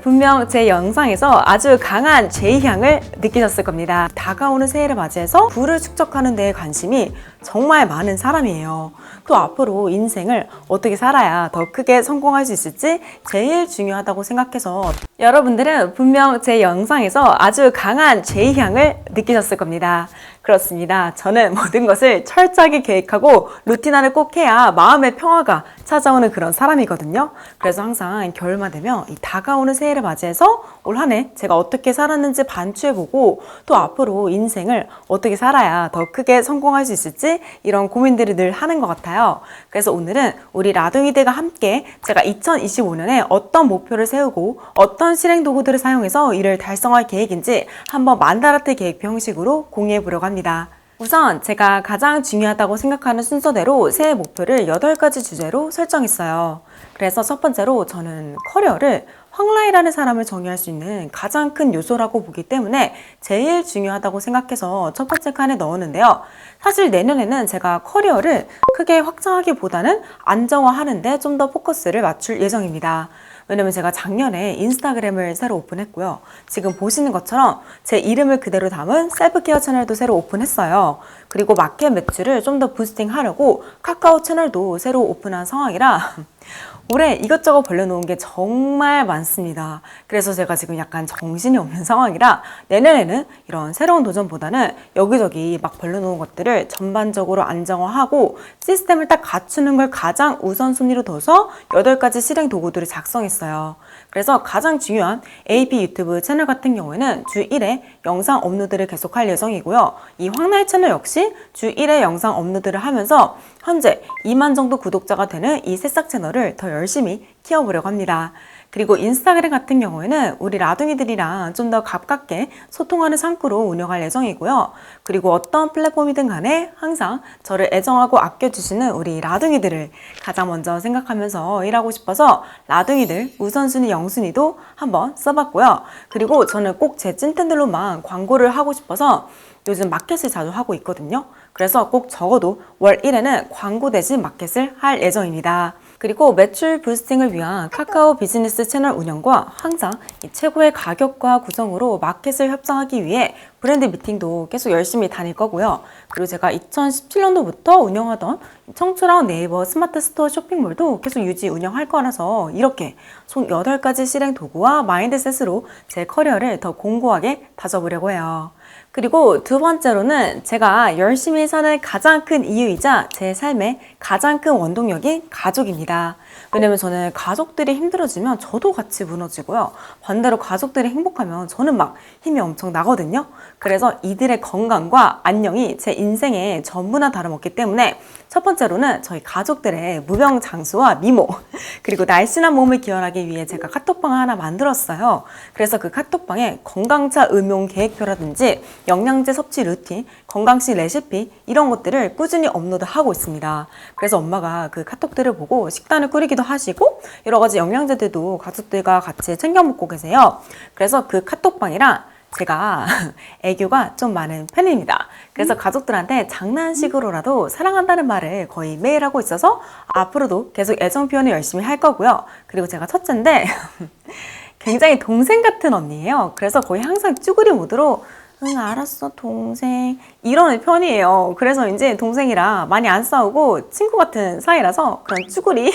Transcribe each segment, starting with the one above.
분명 제 영상에서 아주 강한 제이향을 느끼셨을 겁니다. 다가오는 새해를 맞이해서 부를 축적하는 데에 관심이 정말 많은 사람이에요. 또 앞으로 인생을 어떻게 살아야 더 크게 성공할 수 있을지 제일 중요하다고 생각해서 여러분들은 분명 제 영상에서 아주 강한 제이향을 느끼셨을 겁니다. 그렇습니다. 저는 모든 것을 철저하게 계획하고 루틴화를 꼭 해야 마음의 평화가 찾아오는 그런 사람이거든요. 그래서 항상 겨울만 되면 이 다가오는 새해를 맞이해서 올 한 해 제가 어떻게 살았는지 반추해보고 또 앞으로 인생을 어떻게 살아야 더 크게 성공할 수 있을지 이런 고민들을 늘 하는 것 같아요. 그래서 오늘은 우리 라둥이들과 함께 제가 2025년에 어떤 목표를 세우고 어떤 실행 도구들을 사용해서 이를 달성할 계획인지 한번 만다라트 계획표 형식으로 공유해 보려고 합니다. 우선 제가 가장 중요하다고 생각하는 순서대로 새해 목표를 8가지 주제로 설정했어요. 그래서 첫 번째로 저는 커리어를 황라이라는 사람을 정의할 수 있는 가장 큰 요소라고 보기 때문에 제일 중요하다고 생각해서 첫 번째 칸에 넣었는데요. 사실 내년에는 제가 커리어를 크게 확장하기보다는 안정화하는 데 좀 더 포커스를 맞출 예정입니다. 왜냐면 제가 작년에 인스타그램을 새로 오픈했고요. 지금 보시는 것처럼 제 이름을 그대로 담은 셀프케어 채널도 새로 오픈했어요. 그리고 마켓 매출을 좀 더 부스팅하려고 카카오 채널도 새로 오픈한 상황이라 올해 이것저것 벌려놓은 게 정말 많습니다. 그래서 제가 지금 약간 정신이 없는 상황이라 내년에는 이런 새로운 도전보다는 여기저기 막 벌려놓은 것들을 전반적으로 안정화하고 시스템을 딱 갖추는 걸 가장 우선순위로 둬서 8가지 실행 도구들을 작성했어요. 그래서 가장 중요한 AP 유튜브 채널 같은 경우에는 주 1회 영상 업로드를 계속할 예정이고요. 이 황나이 채널 역시 주 1회 영상 업로드를 하면서 현재 2만 정도 구독자가 되는 이 새싹 채널을 더 열심히 키워보려고 합니다. 그리고 인스타그램 같은 경우에는 우리 라둥이들이랑 좀 더 가깝게 소통하는 창구로 운영할 예정이고요. 그리고 어떤 플랫폼이든 간에 항상 저를 애정하고 아껴주시는 우리 라둥이들을 가장 먼저 생각하면서 일하고 싶어서 라둥이들 우선순위 영순위도 한번 써봤고요. 그리고 저는 꼭 제 찐텐들로만 광고를 하고 싶어서 요즘 마켓을 자주 하고 있거든요. 그래서 꼭 적어도 월 1회는 광고 대신 마켓을 할 예정입니다. 그리고 매출 부스팅을 위한 카카오 비즈니스 채널 운영과 항상 이 최고의 가격과 구성으로 마켓을 협상하기 위해 브랜드 미팅도 계속 열심히 다닐 거고요. 그리고 제가 2017년도부터 운영하던 청초랑 네이버 스마트 스토어 쇼핑몰도 계속 유지 운영할 거라서 이렇게 총 8가지 실행 도구와 마인드셋으로 제 커리어를 더 공고하게 다져보려고 해요. 그리고 두 번째로는 제가 열심히 사는 가장 큰 이유이자 제 삶의 가장 큰 원동력이 가족입니다. 왜냐면 저는 가족들이 힘들어지면 저도 같이 무너지고요. 반대로 가족들이 행복하면 저는 막 힘이 엄청 나거든요. 그래서 이들의 건강과 안녕이 제 인생의 전부나 다름없기 때문에 첫 번째로는 저희 가족들의 무병장수와 미모 그리고 날씬한 몸을 기원하기 위해 제가 카톡방을 하나 만들었어요. 그래서 그 카톡방에 건강차 음용 계획표라든지 영양제 섭취 루틴, 건강식 레시피 이런 것들을 꾸준히 업로드하고 있습니다. 그래서 엄마가 그 카톡들을 보고 식단을 꾸리기도 하시고 여러 가지 영양제들도 가족들과 같이 챙겨 먹고 계세요. 그래서 그 카톡방이랑 제가 애교가 좀 많은 편입니다. 그래서 가족들한테 장난식으로라도 사랑한다는 말을 거의 매일 하고 있어서 앞으로도 계속 애정 표현을 열심히 할 거고요. 그리고 제가 첫째인데 굉장히 동생 같은 언니예요. 그래서 거의 항상 쭈구리 모드로 응 알았어 동생 이러는 편이에요. 그래서 이제 동생이랑 많이 안 싸우고 친구 같은 사이라서 그런 쭈구리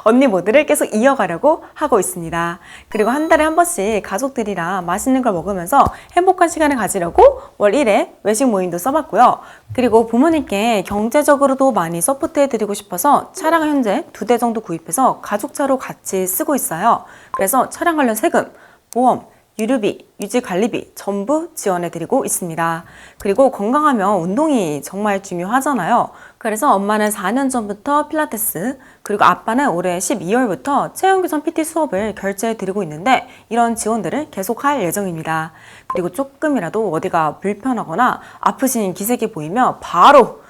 언니 모드를 계속 이어가려고 하고 있습니다. 그리고 한 달에 한 번씩 가족들이랑 맛있는 걸 먹으면서 행복한 시간을 가지려고 월 1회 외식 모임도 써봤고요. 그리고 부모님께 경제적으로도 많이 서포트해드리고 싶어서 차량을 현재 2대 정도 구입해서 가족차로 같이 쓰고 있어요. 그래서 차량 관련 세금, 보험, 유류비, 유지관리비 전부 지원해드리고 있습니다. 그리고 건강하면 운동이 정말 중요하잖아요. 그래서 엄마는 4년 전부터 필라테스, 그리고 아빠는 올해 12월부터 체형교정 PT 수업을 결제해드리고 있는데 이런 지원들을 계속할 예정입니다. 그리고 조금이라도 어디가 불편하거나 아프신 기색이 보이면 바로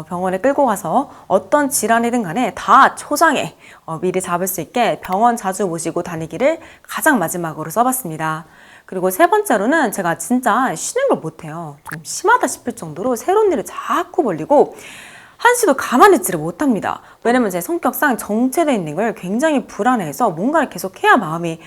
병원에 끌고 가서 어떤 질환이든 간에 다 초장에 미리 잡을 수 있게 병원 자주 모시고 다니기를 가장 마지막으로 써봤습니다. 그리고 세 번째로는 제가 진짜 쉬는 걸 못해요. 좀 심하다 싶을 정도로 새로운 일을 자꾸 벌리고 한시도 가만히 있지를 못합니다. 왜냐면 제 성격상 정체되어 있는 걸 굉장히 불안해해서 뭔가를 계속 해야 마음이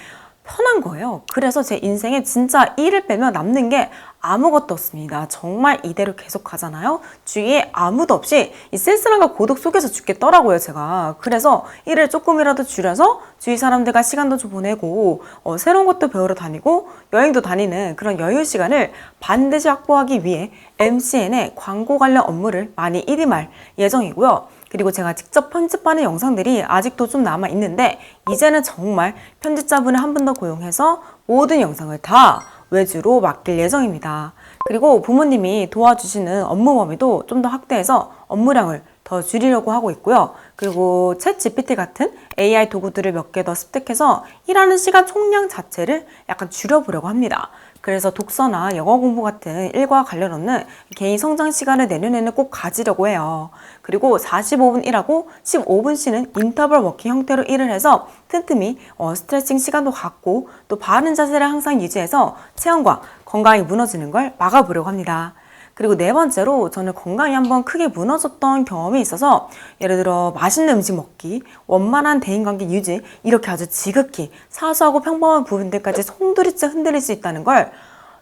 편한 거예요. 그래서 제 인생에 진짜 일을 빼면 남는 게 아무것도 없습니다. 정말 이대로 계속 가잖아요. 주위에 아무도 없이 이 쓸쓸함과 고독 속에서 죽겠더라고요, 제가. 그래서 일을 조금이라도 줄여서 주위 사람들과 시간도 좀 보내고 새로운 것도 배우러 다니고 여행도 다니는 그런 여유 시간을 반드시 확보하기 위해 MCN의 광고 관련 업무를 많이 일임할 예정이고요. 그리고 제가 직접 편집하는 영상들이 아직도 좀 남아 있는데 이제는 정말 편집자분을 한 분 더 고용해서 모든 영상을 다 외주로 맡길 예정입니다. 그리고 부모님이 도와주시는 업무 범위도 좀 더 확대해서 업무량을 더 줄이려고 하고 있고요. 그리고 챗 GPT 같은 AI 도구들을 몇 개 더 습득해서 일하는 시간 총량 자체를 약간 줄여보려고 합니다. 그래서 독서나 영어 공부 같은 일과 관련 없는 개인 성장 시간을 내년에는 꼭 가지려고 해요. 그리고 45분 일하고 15분 쉬는 인터벌 워킹 형태로 일을 해서 틈틈이 스트레칭 시간도 갖고 또 바른 자세를 항상 유지해서 체형과 건강이 무너지는 걸 막아보려고 합니다. 그리고 네 번째로 저는 건강이 한번 크게 무너졌던 경험이 있어서 예를 들어 맛있는 음식 먹기, 원만한 대인관계 유지 이렇게 아주 지극히 사소하고 평범한 부분들까지 송두리째 흔들릴 수 있다는 걸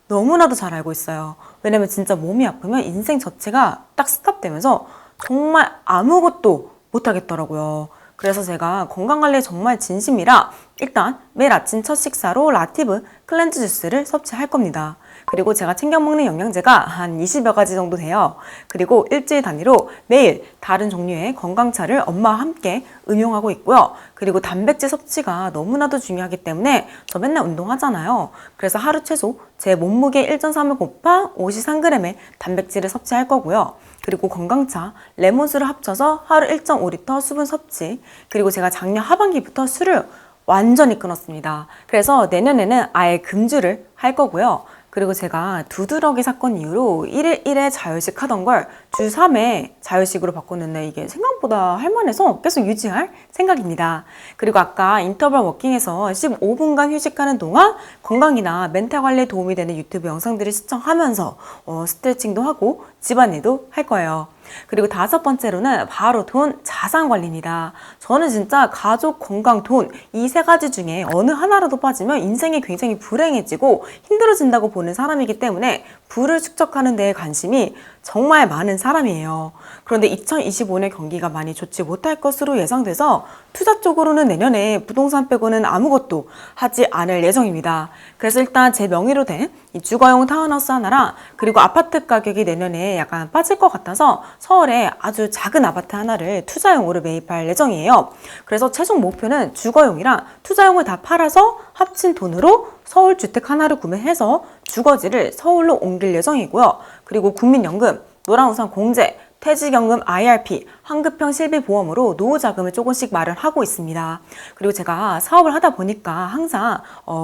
너무나도 잘 알고 있어요. 왜냐면 진짜 몸이 아프면 인생 자체가 딱 스탑되면서 정말 아무것도 못하겠더라고요. 그래서 제가 건강관리에 정말 진심이라 일단 매일 아침 첫 식사로 라티브 클렌즈 주스를 섭취할 겁니다. 그리고 제가 챙겨 먹는 영양제가 한 20여 가지 정도 돼요. 그리고 일주일 단위로 매일 다른 종류의 건강차를 엄마와 함께 응용하고 있고요. 그리고 단백질 섭취가 너무나도 중요하기 때문에 저 맨날 운동하잖아요. 그래서 하루 최소 제 몸무게 1.3을 곱한 53g의 단백질을 섭취할 거고요. 그리고 건강차, 레몬수를 합쳐서 하루 1.5리터 수분 섭취. 그리고 제가 작년 하반기부터 술을 완전히 끊었습니다. 그래서 내년에는 아예 금주를 할 거고요. 그리고 제가 두드러기 사건 이후로 1일 1회 자율식 하던 걸 주 3회 자율식으로 바꿨는데 이게 생각보다 할만해서 계속 유지할 생각입니다. 그리고 아까 인터벌 워킹에서 15분간 휴식하는 동안 건강이나 멘탈 관리에 도움이 되는 유튜브 영상들을 시청하면서 스트레칭도 하고 집안일도 할 거예요. 그리고 다섯 번째로는 바로 돈, 자산 관리입니다. 저는 진짜 가족, 건강, 돈 이 세 가지 중에 어느 하나라도 빠지면 인생이 굉장히 불행해지고 힘들어진다고 보는 사람이기 때문에 부를 축적하는 데에 관심이 정말 많은 사람이에요. 그런데 2025년 경기가 많이 좋지 못할 것으로 예상돼서 투자 쪽으로는 내년에 부동산 빼고는 아무것도 하지 않을 예정입니다. 그래서 일단 제 명의로 된 이 주거용 타운하우스 하나랑 그리고 아파트 가격이 내년에 약간 빠질 것 같아서 서울에 아주 작은 아파트 하나를 투자용으로 매입할 예정이에요. 그래서 최종 목표는 주거용이랑 투자용을 다 팔아서 합친 돈으로 서울 주택 하나를 구매해서 주거지를 서울로 옮길 예정이고요. 그리고 국민연금, 노란우산 공제, 퇴직연금 IRP, 환급형 실비보험으로 노후자금을 조금씩 마련하고 있습니다. 그리고 제가 사업을 하다 보니까 항상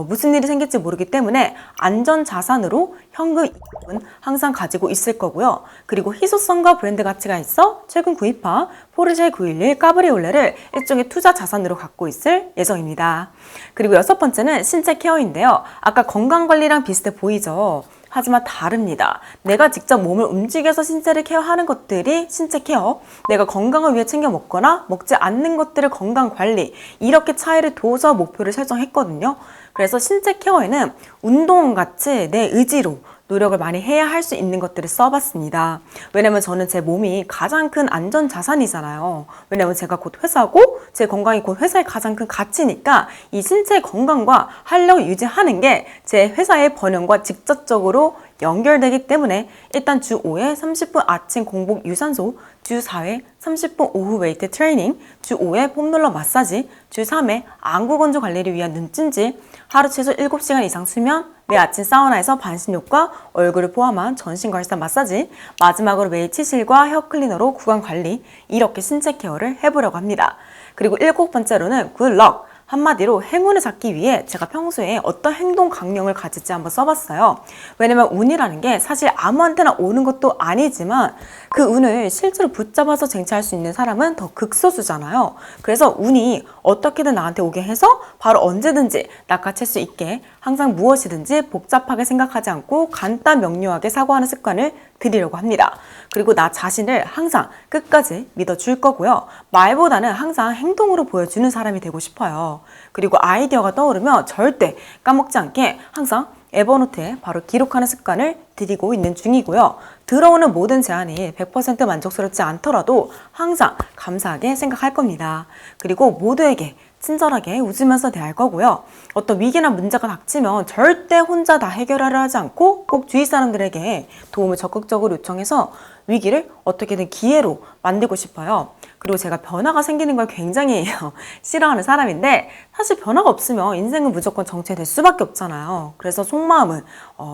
무슨 일이 생길지 모르기 때문에 안전자산으로 현금 이익은 항상 가지고 있을 거고요. 그리고 희소성과 브랜드 가치가 있어 최근 구입한 포르쉐 911 까브리올레를 일종의 투자 자산으로 갖고 있을 예정입니다. 그리고 여섯 번째는 신체 케어인데요. 아까 건강관리랑 비슷해 보이죠? 하지만 다릅니다. 내가 직접 몸을 움직여서 신체를 케어하는 것들이 신체 케어, 내가 건강을 위해 챙겨 먹거나 먹지 않는 것들을 건강 관리, 이렇게 차이를 둬서 목표를 설정했거든요. 그래서 신체 케어에는 운동같이 내 의지로 노력을 많이 해야 할 수 있는 것들을 써봤습니다. 왜냐면 저는 제 몸이 가장 큰 안전 자산이잖아요. 왜냐면 제가 곧 회사고 제 건강이 곧 회사의 가장 큰 가치니까 이 신체 건강과 활력을 유지하는 게 제 회사의 번영과 직접적으로 연결되기 때문에 일단 주 5회 30분 아침 공복 유산소, 주 4회 30분 오후 웨이트 트레이닝, 주 5회 폼롤러 마사지, 주 3회 안구 건조 관리를 위한 눈찜질, 하루 최소 7시간 이상 수면, 매일 아침 사우나에서 반신욕과 얼굴을 포함한 전신 걸상 마사지, 마지막으로 매일 치실과 헤어 클리너로 구강 관리, 이렇게 신체 케어를 해보려고 합니다. 그리고 일곱 번째로는 굿럭, 한마디로 행운을 잡기 위해 제가 평소에 어떤 행동 강령을 가질지 한번 써봤어요. 왜냐면 운이라는 게 사실 아무한테나 오는 것도 아니지만 그 운을 실제로 붙잡아서 쟁취할 수 있는 사람은 더 극소수잖아요. 그래서 운이 어떻게든 나한테 오게 해서 바로 언제든지 낚아챌 수 있게 항상 무엇이든지 복잡하게 생각하지 않고 간단 명료하게 사고하는 습관을 드리려고 합니다. 그리고 나 자신을 항상 끝까지 믿어줄 거고요. 말보다는 항상 행동으로 보여주는 사람이 되고 싶어요. 그리고 아이디어가 떠오르면 절대 까먹지 않게 항상 에버노트에 바로 기록하는 습관을 들이고 있는 중이고요. 들어오는 모든 제안이 100% 만족스럽지 않더라도 항상 감사하게 생각할 겁니다. 그리고 모두에게 친절하게 웃으면서 대할 거고요. 어떤 위기나 문제가 닥치면 절대 혼자 다 해결하려 하지 않고 꼭 주위 사람들에게 도움을 적극적으로 요청해서 위기를 어떻게든 기회로 만들고 싶어요. 그리고 제가 변화가 생기는 걸 굉장히 싫어하는 사람인데 사실 변화가 없으면 인생은 무조건 정체될 수밖에 없잖아요. 그래서 속마음은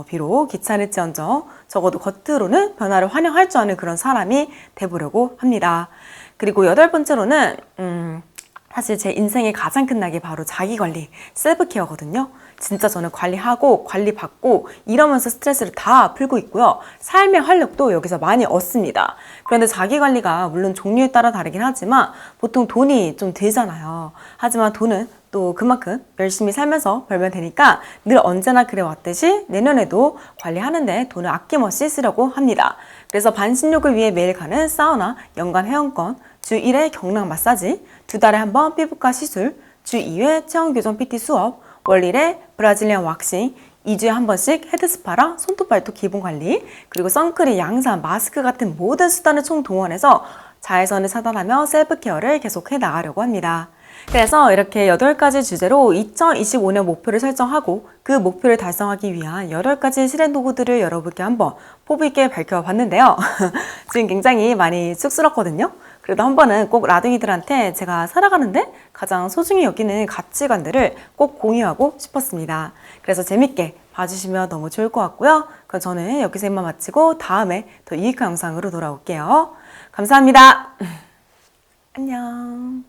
비록 귀찮을지언정 적어도 겉으로는 변화를 환영할 줄 아는 그런 사람이 돼보려고 합니다. 그리고 8번째로는 사실 제 인생의 가장 큰 낙이 바로 자기관리, 셀프케어거든요. 진짜 저는 관리하고 관리받고 이러면서 스트레스를 다 풀고 있고요. 삶의 활력도 여기서 많이 얻습니다. 그런데 자기관리가 물론 종류에 따라 다르긴 하지만 보통 돈이 좀 들잖아요. 하지만 돈은 또 그만큼 열심히 살면서 벌면 되니까 늘 언제나 그래왔듯이 내년에도 관리하는데 돈을 아낌없이 쓰려고 합니다. 그래서 반신욕을 위해 매일 가는 사우나, 연간 회원권, 주 1회 경락 마사지, 2달에 한 번 피부과 시술, 주 2회 체형 교정 PT 수업, 월 1회 브라질리안 왁싱, 2주에 한 번씩 헤드스파랑 손톱 발톱 기본 관리, 그리고 선크림, 양산, 마스크 같은 모든 수단을 총동원해서 자외선을 차단하며 셀프케어를 계속해 나가려고 합니다. 그래서 이렇게 8가지 주제로 2025년 목표를 설정하고 그 목표를 달성하기 위한 8가지 실행 도구들을 여러분께 한번 포부 있게 밝혀봤는데요. 지금 굉장히 많이 쑥스럽거든요. 그래도 한 번은 꼭 라둥이들한테 제가 살아가는데 가장 소중히 여기는 가치관들을 꼭 공유하고 싶었습니다. 그래서 재밌게 봐주시면 너무 좋을 것 같고요. 그럼 저는 여기서 이만 마치고 다음에 더 유익한 영상으로 돌아올게요. 감사합니다. 안녕.